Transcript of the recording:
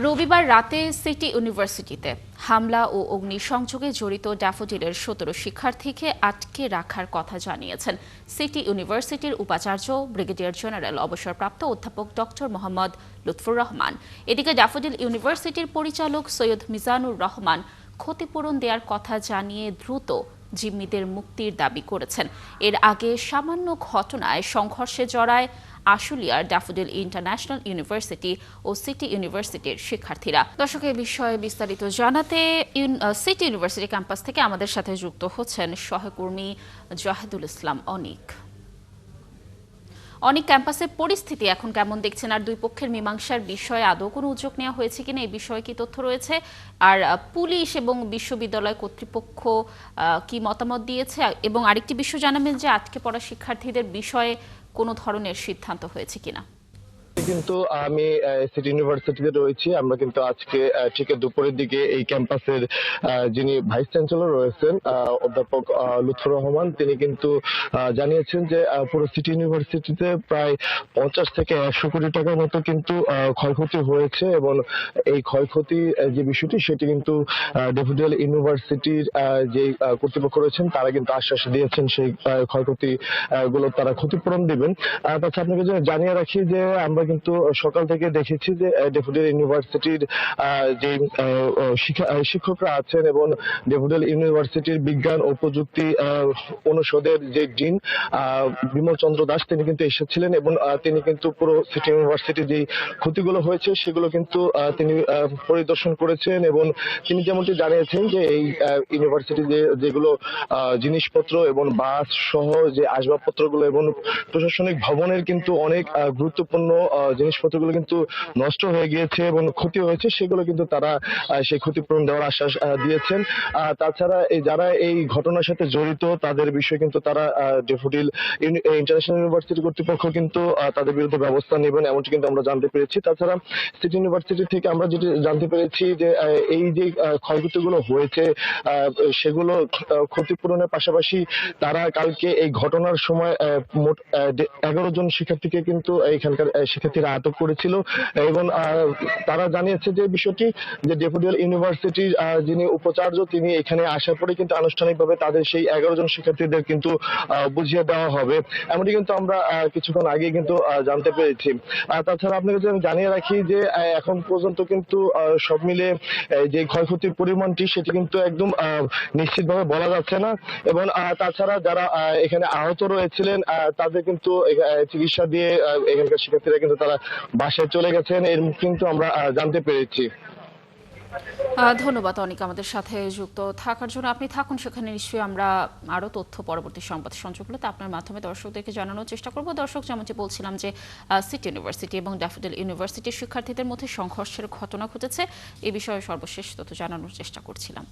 রবিবার রাতে সিটি ইউনিভার্সিটিতে হামলা ও অগ্নিসংযোগে জড়িত ড্যাফোডিলের ১৭ শিক্ষার্থীকে আটকে রাখার কথা জানিয়েছেন সিটি ইউনিভার্সিটির উপাচার্য ব্রিগেডিয়ার জেনারেল অবসরপ্রাপ্ত অধ্যাপক ডক্টর মোহাম্মদ লুৎফুর রহমান। এদিকে ড্যাফোডিল ইউনিভার্সিটির পরিচালক সৈয়দ মিজানুর রহমান ক্ষতিপূরণ দেওয়ার কথা জানিয়ে দ্রুত জিম্মিদের মুক্তির দাবি করেছেন। এর আগে সামান্য ঘটনায় সংঘর্ষে জড়ায় আশুলিয়ার ড্যাফোডিল ইন্টারন্যাশনাল ইউনিভার্সিটি ও সিটি ইউনিভার্সিটির শিক্ষার্থীরা। দর্শক, এই বিষয়ে বিস্তারিত জানাতে সিটি ইউনিভার্সিটি ক্যাম্পাস থেকে আমাদের সাথে যুক্ত হচ্ছেন সহকর্মী জাহেদুল ইসলাম অনিক। অনেক ক্যাম্পাসের পরিস্থিতি এখন কেমন দেখছেন, আর দুই পক্ষের মীমাংসার বিষয়ে আদৌ কোনো উদ্যোগ নেওয়া হয়েছে কিনা এই বিষয়ে কি তথ্য রয়েছে, আর পুলিশ এবং বিশ্ববিদ্যালয় কর্তৃপক্ষ কি মতামত দিয়েছে, এবং আরেকটি বিষয় জানাবেন যে আটকে পড়া শিক্ষার্থীদের বিষয়ে কোনো ধরনের সিদ্ধান্ত হয়েছে কিনা। কিন্তু আমি সিটি ইউনিভার্সিটিতে রয়েছি। আমরা কিন্তু আজকে ঠিক দুপুরের দিকে এই ক্যাম্পাসের যিনি ভাইস চ্যান্সেলর রয়েছেন অধ্যাপক লুৎফুর রহমান, তিনি কিন্তু জানিয়েছেন যে পুরো সিটি ইউনিভার্সিটিতে প্রায় ৫০ থেকে ১০০ কোটি টাকার মতো কিন্তু ক্ষয়ক্ষতি হয়েছে, এবং এই ক্ষয়ক্ষতি যে বিষয়টি সেটি কিন্তু ড্যাফোডিল ইউনিভার্সিটির যে কর্তৃপক্ষ রয়েছেন তারা কিন্তু আশ্বাস দিয়েছেন সেই ক্ষয়ক্ষতি গুলো তারা ক্ষতিপূরণ দিবেন। তাছাড়া আপনাকে জানিয়ে রাখি যে আমরা কিন্তু সকাল থেকে দেখেছি যে ড্যাফোডিল ইউনিভার্সিটির যে শিক্ষকরা আছেন এবং ড্যাফোডিল ইউনিভার্সিটির বিজ্ঞান ও প্রযুক্তি অনুষদের যে ডিন বিমল চন্দ্র দাস, তিনি কিন্তু এসেছিলেন এবং তিনি কিন্তু পুরো সিটি ইউনিভার্সিটির যে ক্ষতিগুলো হয়েছে সেগুলো কিন্তু তিনি পরিদর্শন করেছেন, এবং তিনি যেমনটি জানিয়েছেন যে এই ইউনিভার্সিটি যেগুলো জিনিসপত্র এবং বাস সহ যে আসবাবপত্রগুলো এবং প্রশাসনিক ভবনের কিন্তু অনেক গুরুত্বপূর্ণ জিনিসপত্রগুলো কিন্তু নষ্ট হয়ে গিয়েছে এবং ক্ষতি হয়েছে, সেগুলো কিন্তু তারা সেই ক্ষতিপূরণ দেওয়ার আশ্বাস দিয়েছেন। তাছাড়া যারা এই ঘটনার সাথে জড়িত তাদের বিষয়ে কিন্তু তারা ড্যাফোডিল ইন্টারন্যাশনাল ইউনিভার্সিটি কর্তৃপক্ষ কিন্তু তাদের বিরুদ্ধে ব্যবস্থা নেবেন, এমনটি কিন্তু আমরা জানতে পেরেছি। তাছাড়া সিটি ইউনিভার্সিটি থেকে আমরা যেটি জানতে পেরেছি যে এই যে ক্ষয়ক্ষতিগুলো হয়েছে সেগুলো ক্ষতিপূরণের পাশাপাশি তারা কালকে এই ঘটনার সময় মোট 11 জন শিক্ষার্থীকে কিন্তু এখানকার শিক্ষার্থীরা আটক করেছিল, এবং তারা জানিয়েছে যে বিষয়টি যে ড্যাফোডিল ইউনিভার্সিটির যিনি উপাচার্য তিনি এখানে আসার পরে কিন্তু আনুষ্ঠানিকভাবে তাদের সেই 11 জন শিক্ষার্থীদের কিন্তু বুঝিয়ে দেওয়া হবে, এমনটি কিন্তু আমরা কিছুক্ষণ আগে কিন্তু জানতে পেরেছি। তাছাড়া আপনাকে আমি জানিয়ে রাখি যে এখন পর্যন্ত কিন্তু সব মিলে যে ক্ষয়ক্ষতির পরিমাণটি সেটি কিন্তু একদম নিশ্চিতভাবে বলা যাচ্ছে না, এবং তাছাড়া যারা এখানে আহত রয়েছিলেন তাদের কিন্তু চিকিৎসা দিয়ে এখানকার শিক্ষার্থীরা কিন্তু তারা বাসায় চলে গেছেন, এর কিন্তু আমরা জানতে পেরেছি। ধন্যবাদ অনিক আমাদের সাথে যুক্ত থাকার জন্য। আপনি থাকুন সেখানে, নিশ্চয়ই আমরা আরও তথ্য পরবর্তী সংবাদ সংযোগগুলোতে আপনার মাধ্যমে দর্শকদেরকে জানানোর চেষ্টা করব। দর্শক, যেমনটি বলছিলাম যে সিটি ইউনিভার্সিটি এবং ড্যাফোডিল ইউনিভার্সিটির শিক্ষার্থীদের মধ্যে সংঘর্ষের ঘটনা ঘটেছে, এ বিষয়ে সর্বশেষ তথ্য জানানোর চেষ্টা করছিলাম।